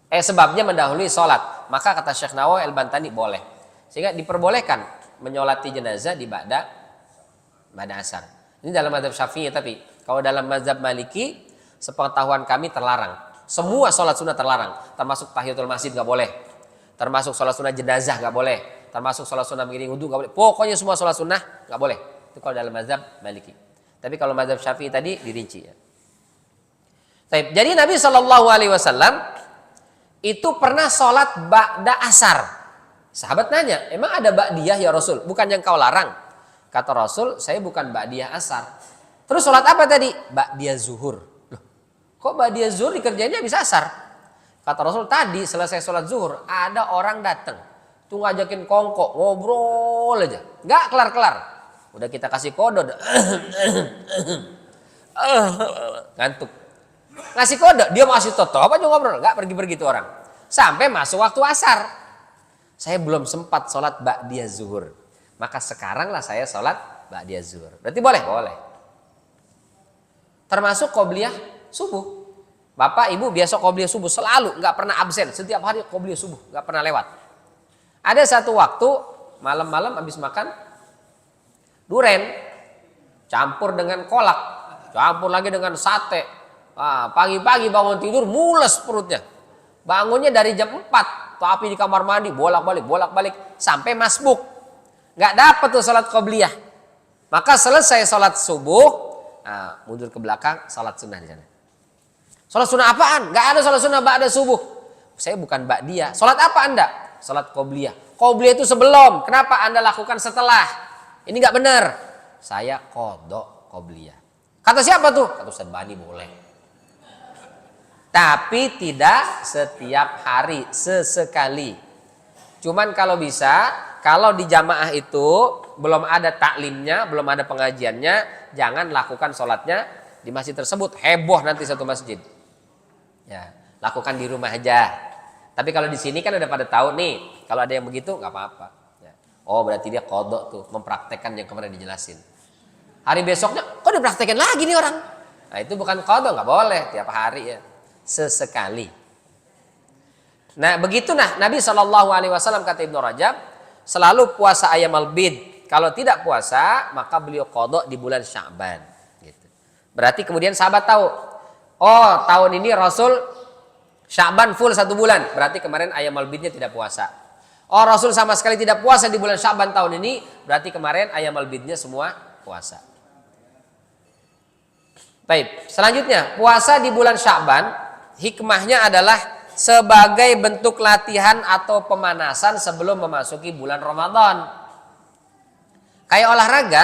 sebabnya mendahului sholat. Maka kata Syekh Nawawi Al-Bantani boleh. Sehingga diperbolehkan menyolati jenazah di ba'da asar. Ini dalam mazhab Syafi'i, tapi kalau dalam mazhab Maliki, sepengetahuan kami terlarang. Semua sholat sunnah terlarang. Termasuk tahiyatul masjid gak boleh. Termasuk sholat sunnah jenazah gak boleh. Termasuk sholat sunnah mengiring wudu gak boleh. Pokoknya semua sholat sunnah gak boleh. Itu kalau dalam mazhab Maliki. Tapi kalau mazhab Syafi'i tadi dirinci ya. Jadi Nabi SAW itu pernah sholat ba'da asar. Sahabat nanya, emang ada ba'diyah ya Rasul? Bukan yang kau larang. Kata Rasul, saya bukan ba'diyah asar. Terus sholat apa tadi? Ba'diyah zuhur. Loh, kok ba'diyah zuhur dikerjainnya bisa asar? Kata Rasul, tadi selesai sholat zuhur ada orang datang. Tuh ngajakin kongkok, ngobrol aja. Gak kelar-kelar. Udah kita kasih kode, ngantuk. Ngasih kode, dia masih tetap aja ngobrol, nggak pergi-pergi tuh orang. Sampai masuk waktu asar, saya belum sempat sholat ba'diyah zuhur. Maka sekarang lah saya sholat ba'diyah zuhur. Berarti boleh? Boleh. Termasuk qobliyah subuh. Bapak Ibu biasa qobliyah subuh selalu, nggak pernah absen. Setiap hari qobliyah subuh, nggak pernah lewat. Ada satu waktu malam-malam habis makan duren campur dengan kolak, campur lagi dengan sate. Pagi-pagi bangun tidur mules perutnya. Bangunnya dari jam 4, tapi di kamar mandi bolak-balik sampai masbuk. Nggak dapet tuh salat qobliyah. Maka selesai salat subuh, mundur ke belakang salat sunnah di sana. Salat sunnah apaan? Nggak ada salat sunnah ba'da subuh. Saya bukan ba'diyah. Salat apa Anda? Salat qobliyah. Qobliyah itu sebelum. Kenapa Anda lakukan setelah? Ini nggak benar. Saya qadha qobliyah. Kata siapa tuh? Kata Ustaz Bani boleh. Tapi tidak setiap hari, sesekali. Cuman kalau bisa, kalau di jamaah itu belum ada taklimnya, belum ada pengajiannya, jangan lakukan sholatnya di masjid tersebut. Heboh nanti satu masjid. Ya, lakukan di rumah aja. Tapi kalau di sini kan udah pada tahu nih, kalau ada yang begitu nggak apa-apa. Oh berarti dia qadha tuh, mempraktekkan yang kemarin dijelasin. Hari besoknya, kok dipraktekkan lagi nih orang? Nah itu bukan qadha, nggak boleh tiap hari ya, sesekali. Nah begitu Nabi SAW kata Ibnu Rajab, selalu puasa ayyamal bid. Kalau tidak puasa, maka beliau qadha di bulan Sya'ban. Gitu. Berarti kemudian sahabat tahu, Oh, tahun ini Rasul Sya'ban full 1 bulan, berarti kemarin ayamal bidnya tidak puasa. Oh, Rasul sama sekali tidak puasa di bulan Sya'ban tahun ini, berarti kemarin ayamal bidnya semua puasa. Baik, selanjutnya puasa di bulan Sya'ban hikmahnya adalah sebagai bentuk latihan atau pemanasan sebelum memasuki bulan Ramadan. Kayak olahraga,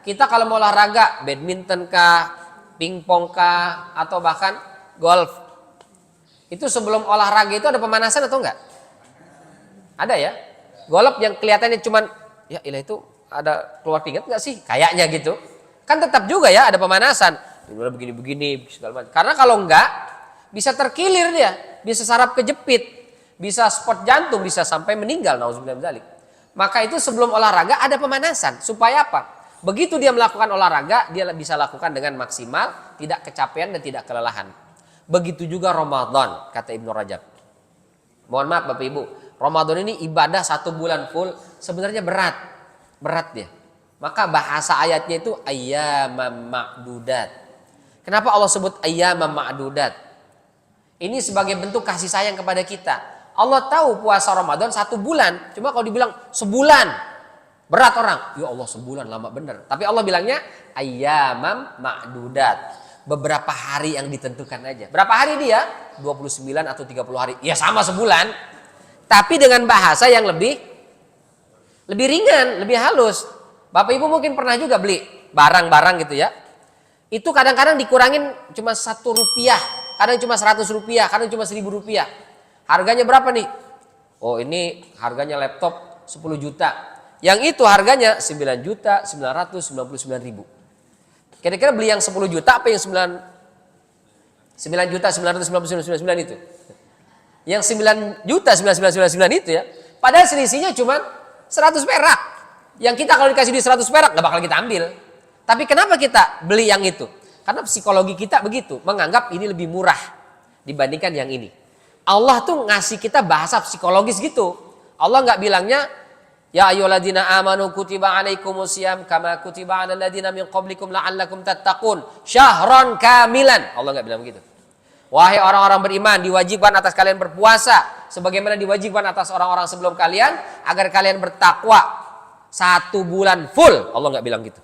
kita kalau mau olahraga badminton kah, pingpong kah, atau bahkan golf, itu sebelum olahraga itu ada pemanasan atau enggak? Ada ya. Golf yang kelihatannya cuman ya ilah itu ada keluar keringat enggak sih? Kayaknya gitu. Kan tetap juga ya ada pemanasan. Begini-begini segala macam. Karena kalau enggak bisa terkilir dia, bisa saraf kejepit, bisa spot jantung, bisa sampai meninggal, nauzubillah min dzalik. Maka itu sebelum olahraga ada pemanasan supaya apa? Begitu dia melakukan olahraga, dia bisa lakukan dengan maksimal, tidak kecapean dan tidak kelelahan. Begitu juga Ramadan, kata Ibnu Rajab. Mohon maaf Bapak Ibu, Ramadan ini ibadah 1 bulan full sebenarnya berat dia. Maka bahasa ayatnya itu ayyamam ma'dudat. Kenapa Allah sebut ayyamam ma'dudat? Ini sebagai bentuk kasih sayang kepada kita. Allah tahu puasa Ramadan 1 bulan, cuma kalau dibilang sebulan berat orang, ya Allah sebulan lama bener. Tapi Allah bilangnya ayyamam ma'dudat, beberapa hari yang ditentukan aja. Berapa hari dia? 29 atau 30 hari. Ya sama sebulan, tapi dengan bahasa yang lebih ringan, lebih halus. Bapak Ibu mungkin pernah juga beli barang-barang gitu ya. Itu kadang-kadang dikurangin cuma 1 rupiah, kadang cuma 100 rupiah, kadang cuma 1000 rupiah. Harganya berapa nih? Oh ini harganya laptop 10 juta. Yang itu harganya 9.999.000. Kira-kira beli yang 10 juta apa yang 9.999.999 itu? Yang 9.999.999 itu ya. Padahal selisihnya cuma 100 perak. Yang kita kalau dikasih di 100 perak gak bakal kita ambil. Tapi kenapa kita beli yang itu? Karena psikologi kita begitu, menganggap ini lebih murah dibandingkan yang ini. Allah tuh ngasih kita bahasa psikologis gitu. Allah nggak bilangnya ya ayyuhalladzina amanu kutiba alaikumusiyam kama kutiba alal ladzina min qablikum la'allakum tattaqun syahran kamilan. Allah nggak bilang begitu. Wahai orang-orang beriman, diwajibkan atas kalian berpuasa sebagaimana diwajibkan atas orang-orang sebelum kalian agar kalian bertakwa 1 bulan full. Allah nggak bilang gitu.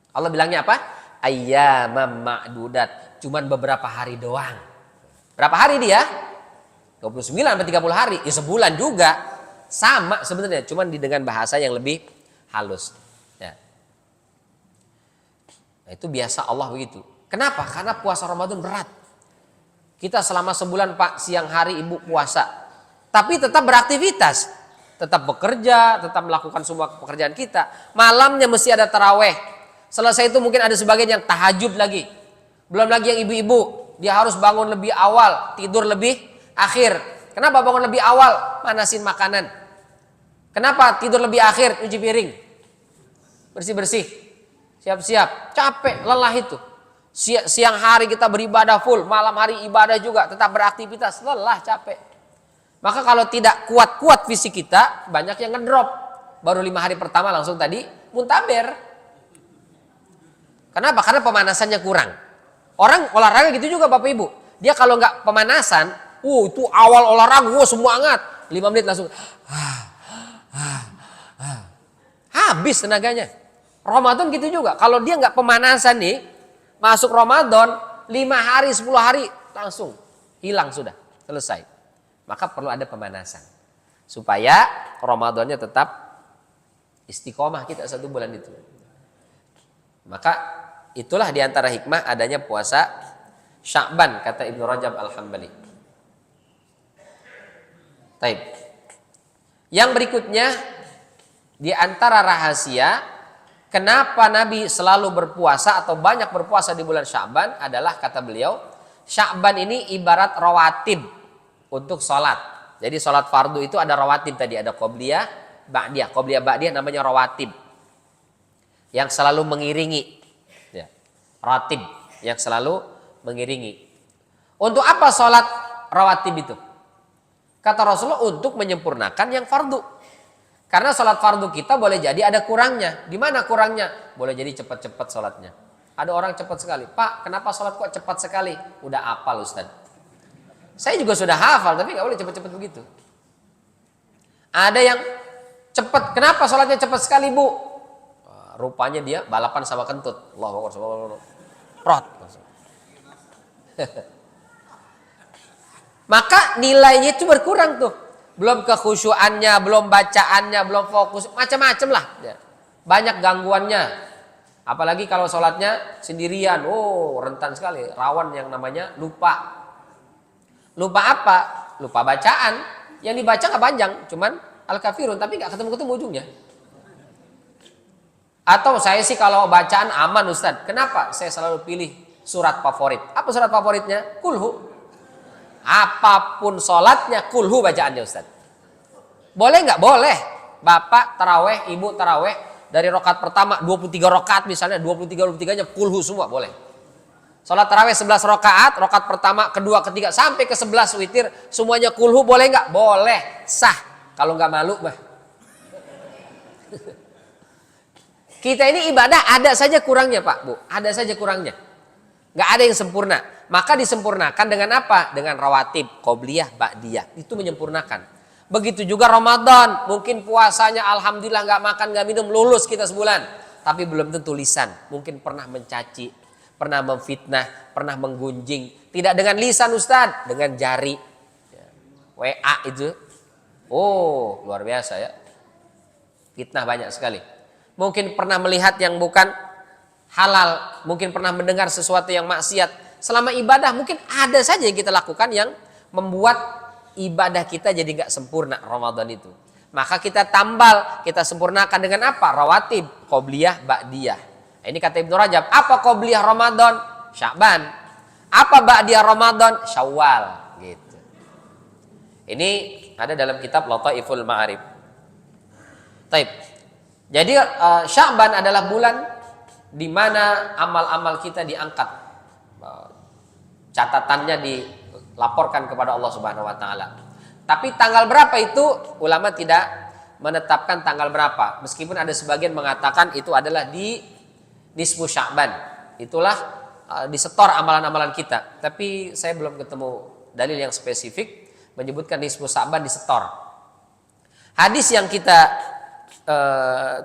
Allah bilangnya apa? Ayyamam ma'dudat, cuman beberapa hari doang. Berapa hari dia? 29 sampai 30 hari, ya sebulan juga. Sama sebenarnya, cuman dengan bahasa yang lebih halus. Ya. Nah, itu biasa Allah begitu. Kenapa? Karena puasa Ramadan berat. Kita selama sebulan Pak, siang hari Ibu puasa. Tapi tetap beraktivitas. Tetap bekerja, tetap melakukan semua pekerjaan kita. Malamnya mesti ada taraweh. Selesai itu mungkin ada sebagian yang tahajud lagi. Belum lagi yang ibu-ibu, dia harus bangun lebih awal, tidur lebih akhir. Kenapa bangun lebih awal? Manasin makanan. Kenapa tidur lebih akhir? Cuci piring. Bersih-bersih. Siap-siap. Capek, lelah itu. Siang hari kita beribadah full, malam hari ibadah juga, tetap beraktivitas, lelah, capek. Maka kalau tidak kuat-kuat fisik kita, banyak yang ngedrop. Baru 5 hari pertama langsung tadi muntaber. Kenapa? Karena pemanasannya kurang. Orang olahraga gitu juga Bapak Ibu. Dia kalau nggak pemanasan, itu awal olahraga, semangat. 5 menit langsung habis tenaganya. Ramadan gitu juga. Kalau dia nggak pemanasan nih, masuk Ramadan 5 hari, 10 hari langsung hilang sudah, selesai. Maka perlu ada pemanasan supaya Ramadannya tetap istiqomah kita 1 bulan itu. Maka itulah diantara hikmah adanya puasa Sya'ban, kata Ibnu Rajab Al-Hambali. Taib. Yang berikutnya di antara rahasia kenapa Nabi selalu berpuasa atau banyak berpuasa di bulan Sya'ban adalah kata beliau, Sya'ban ini ibarat rawatib untuk sholat. Jadi sholat fardu itu ada rawatib tadi, ada qobliyah, ba'diyah. Qobliyah, ba'diyah namanya rawatib yang selalu mengiringi. Ya, ratib yang selalu mengiringi. Untuk apa sholat rawatib itu? Kata Rasulullah untuk menyempurnakan yang fardu. Karena sholat fardu kita boleh jadi ada kurangnya. Di mana kurangnya? Boleh jadi cepat-cepat sholatnya. Ada orang cepat sekali. Pak, kenapa sholat kok cepat sekali? Udah hafal Ustaz. Saya juga sudah hafal, tapi nggak boleh cepat-cepat begitu. Ada yang cepat. Kenapa sholatnya cepat sekali, Bu? Rupanya dia balapan sama kentut. Allahu Akbar. Prot. Maka nilainya itu berkurang tuh. Belum kekhusyuannya, belum bacaannya, belum fokus, macam-macam lah. Banyak gangguannya. Apalagi kalau sholatnya sendirian, rentan sekali, rawan yang namanya lupa. Lupa apa? Lupa bacaan. Yang dibaca nggak panjang, cuman al-kafirun, tapi nggak ketemu-ketemu ujungnya. Atau saya sih kalau bacaan aman Ustaz. Kenapa? Saya selalu pilih surat favorit. Apa surat favoritnya? Kulhu. Apapun sholatnya, kulhu bacaannya Ustaz. Boleh nggak? Boleh. Bapak taraweh, ibu taraweh, dari rakaat pertama 23 rakaat misalnya, 23-23-nya kulhu semua boleh. Sholat taraweh 11 rakaat, rakaat pertama, kedua, ketiga, sampai ke 11 witir, semuanya kulhu boleh nggak? Boleh. Sah. Kalau nggak malu bah. Kita ini ibadah ada saja kurangnya Pak, Bu. Ada saja kurangnya. Nggak ada yang sempurna. Maka disempurnakan dengan apa? Dengan rawatib, qobliyah, ba'diyah. Itu menyempurnakan. Begitu juga Ramadan. Mungkin puasanya alhamdulillah nggak makan, nggak minum, lulus kita sebulan. Tapi belum tentu lisan. Mungkin pernah mencaci, pernah memfitnah, pernah menggunjing. Tidak dengan lisan Ustaz, dengan jari. WA itu. Oh, luar biasa ya. Fitnah banyak sekali. Mungkin pernah melihat yang bukan halal. Mungkin pernah mendengar sesuatu yang maksiat. Selama ibadah mungkin ada saja yang kita lakukan yang membuat ibadah kita jadi gak sempurna Ramadan itu. Maka kita tambal, kita sempurnakan dengan apa? Rawatib, qobliyah, ba'diyah. Ini kata Ibnu Rajab. Apa qobliyah Ramadan? Sya'ban. Apa ba'diyah Ramadan? Syawal. Gitu. Ini ada dalam kitab Lataiful Ma'arif. Taib. Jadi Sya'ban adalah bulan di mana amal-amal kita diangkat. Catatannya dilaporkan kepada Allah Subhanahu wa taala. Tapi tanggal berapa itu ulama tidak menetapkan tanggal berapa. Meskipun ada sebagian mengatakan itu adalah di nisfu Sya'ban. Itulah disetor amalan-amalan kita. Tapi saya belum ketemu dalil yang spesifik menyebutkan nisfu Sya'ban disetor. Hadis yang kita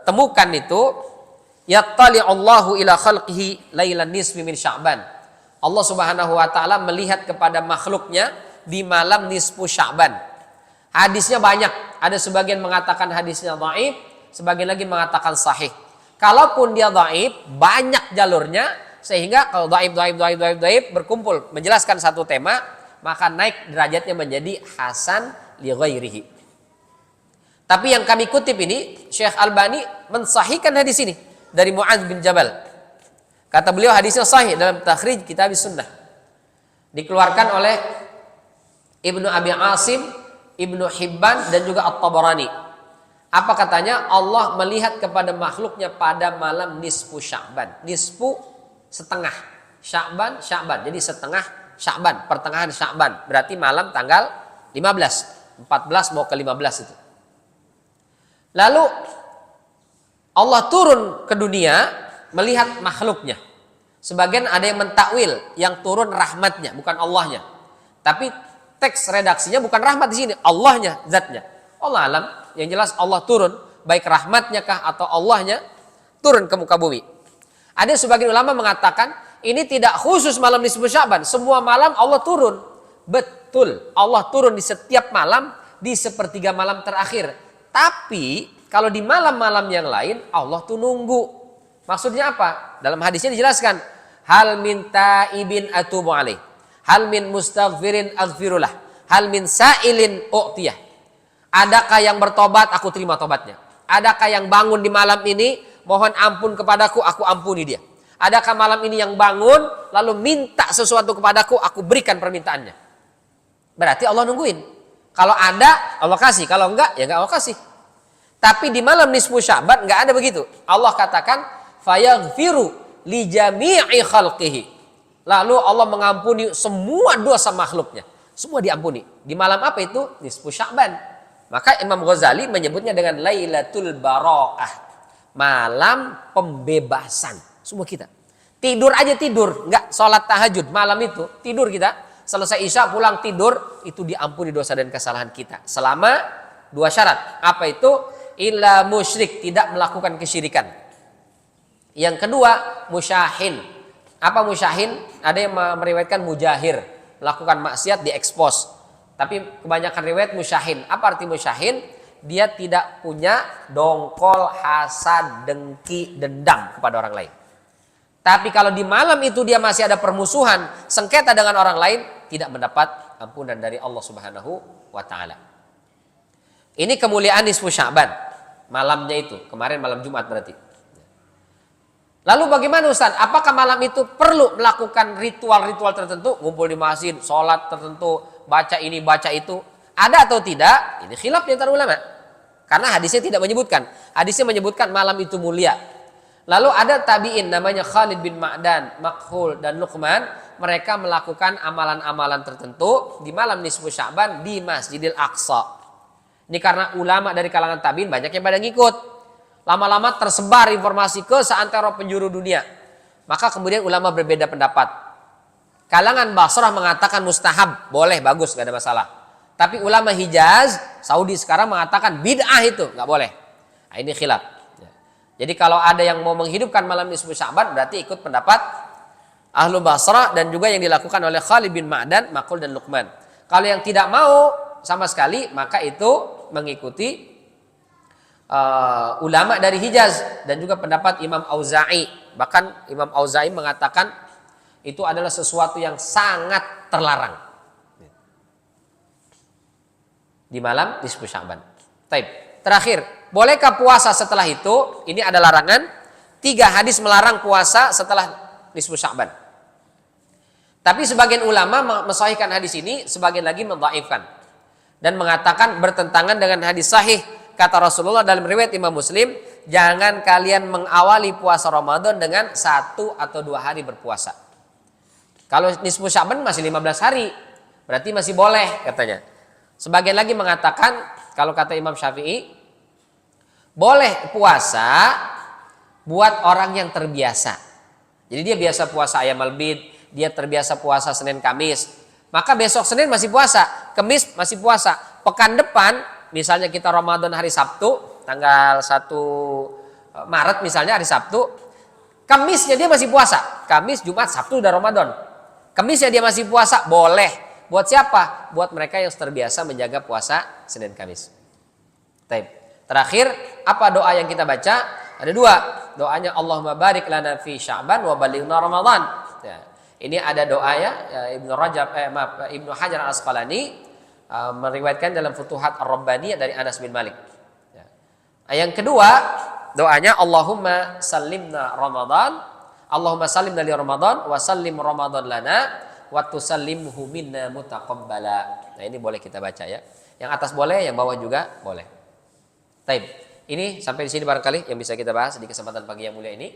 temukan itu yattali'allahu ila khalqihi lailan nisfi min Sya'ban. Allah Subhanahu wa taala melihat kepada makhluknya di malam nisfu Sya'ban. Hadisnya banyak. Ada sebagian mengatakan hadisnya dhaif, sebagian lagi mengatakan sahih. Kalaupun dia dhaif, banyak jalurnya sehingga kalau dhaif berkumpul menjelaskan satu tema, maka naik derajatnya menjadi hasan li ghairihi. Tapi yang kami kutip ini Syekh Albani mensahihkan hadis ini dari Mu'adz bin Jabal. Kata beliau hadisnya sahih dalam Takhrij Kitab Sunnah. Dikeluarkan oleh Ibnu Abi Asim, Ibnu Hibban dan juga At-Tabarani. Apa katanya? Allah melihat kepada makhluknya pada malam nisfu Sya'ban. Nisfu setengah. Sya'ban. Jadi setengah Sya'ban, pertengahan Sya'ban. Berarti malam tanggal 15. 14 mau ke 15 itu. Lalu Allah turun ke dunia melihat makhluknya. Sebagian ada yang mentakwil yang turun rahmatnya, bukan Allahnya. Tapi teks redaksinya bukan rahmat di sini, Allahnya, zatnya. Allah alam, yang jelas Allah turun, baik rahmatnya kah atau Allahnya turun ke muka bumi. Ada sebagian ulama mengatakan ini tidak khusus malam nisfu Sya'ban, semua malam Allah turun. Betul, Allah turun di setiap malam di sepertiga malam terakhir. Tapi kalau di malam-malam yang lain Allah tuh nunggu. Maksudnya apa? Dalam hadisnya dijelaskan, hal min taibin atubu alaih, hal min mustaghfirin aghfirullah, hal min sa'ilin u'tiyah. Adakah yang bertobat, aku terima tobatnya. Adakah yang bangun di malam ini, mohon ampun kepadaku, aku ampuni dia. Adakah malam ini yang bangun lalu minta sesuatu kepadaku, aku berikan permintaannya. Berarti Allah nungguin. Kalau ada Allah kasih, kalau enggak ya enggak Allah kasih. Tapi di malam nisfu Sya'ban enggak ada begitu. Allah katakan fayaghfiru li jami'i khalqihi. Lalu Allah mengampuni semua dosa makhluknya. Semua diampuni. Di malam apa itu? Nisfu Sya'ban. Maka Imam Ghazali menyebutnya dengan Lailatul Bara'ah. Malam pembebasan. Semua kita. Tidur aja tidur, nggak sholat tahajud malam itu, tidur kita, selesai isya pulang tidur, itu diampuni dosa dan kesalahan kita. Selama 2 syarat. Apa itu? Illa musyrik, tidak melakukan kesyirikan. Yang kedua, musyahin. Apa musyahin? Ada yang meriwayatkan mujahir, melakukan maksiat diekspos. Tapi kebanyakan riwayat musyahin. Apa arti musyahin? Dia tidak punya dongkol, hasad, dengki, dendam kepada orang lain. Tapi kalau di malam itu dia masih ada permusuhan, sengketa dengan orang lain, tidak mendapat ampunan dari Allah Subhanahu wa taala. Ini kemuliaan nisfu Sya'ban. Malamnya itu, kemarin malam Jumat berarti. Lalu bagaimana Ustaz? Apakah malam itu perlu melakukan ritual-ritual tertentu? Ngumpul di masjid, sholat tertentu, baca ini, baca itu. Ada atau tidak? Ini khilaf di antara ulama. Karena hadisnya tidak menyebutkan. Hadisnya menyebutkan malam itu mulia. Lalu ada tabi'in namanya Khalid bin Ma'dan, Makhul, dan Luqman. Mereka melakukan amalan-amalan tertentu di malam nisfu Sya'ban di Masjidil Aqsa. Ini karena ulama dari kalangan tabi'in banyak yang pada ngikut. Lama-lama tersebar informasi ke seantero penjuru dunia. Maka kemudian ulama berbeda pendapat. Kalangan Basrah mengatakan mustahab, boleh, bagus, gak ada masalah. Tapi ulama Hijaz, Saudi sekarang mengatakan bid'ah itu, gak boleh. Nah, ini khilaf. Jadi kalau ada yang mau menghidupkan malam nisfu Sya'ban berarti ikut pendapat Ahlu Basrah dan juga yang dilakukan oleh Khalid bin Ma'dan, Makhul, dan Luqman. Kalau yang tidak mau sama sekali, maka itu mengikuti ulama dari Hijaz dan juga pendapat Imam Auza'i. Bahkan Imam Auza'i mengatakan itu adalah sesuatu yang sangat terlarang di malam nisfu Sya'ban. Taib. Terakhir, bolehkah puasa setelah itu? Ini ada larangan. 3 hadis melarang puasa setelah nisfu Sya'ban. Tapi sebagian ulama mensahihkan hadis ini, sebagian lagi mendhaifkan dan mengatakan bertentangan dengan hadis sahih. Kata Rasulullah dalam riwayat Imam Muslim, jangan kalian mengawali puasa Ramadan dengan 1 atau 2 hari berpuasa. Kalau nisfu Sya'ban masih 15 hari, berarti masih boleh katanya. Sebagian lagi mengatakan, kalau kata Imam Syafi'i, boleh puasa buat orang yang terbiasa. Jadi dia biasa puasa ayam albid, dia terbiasa puasa Senin Kamis, maka besok Senin masih puasa, Kamis masih puasa. Pekan depan, misalnya kita Ramadan hari Sabtu, tanggal 1 Maret misalnya hari Sabtu, Kamisnya dia masih puasa. Kamis, Jumat, Sabtu udah Ramadan. Kamisnya dia masih puasa, boleh. Buat siapa? Buat mereka yang terbiasa menjaga puasa Senin Kamis. Terakhir, apa doa yang kita baca? Ada 2. Doanya Allahumma barik lana fi Sya'ban wa balighna Ramadan. Ya. Ini ada doa ya, Ibnu Hajar Al-Asqalani meriwayatkan dalam Futuhat Ar-Rabbaniyah dari Anas bin Malik. Ya. Yang kedua, doanya Allahumma sallimna Ramadan, Allahumma sallimna li Ramadan wa sallim Ramadan lana wa tusallimhu minna mutaqabbala. Nah, ini boleh kita baca ya. Yang atas boleh, yang bawah juga boleh. Taib. Ini sampai di sini barangkali yang bisa kita bahas di kesempatan pagi yang mulia ini.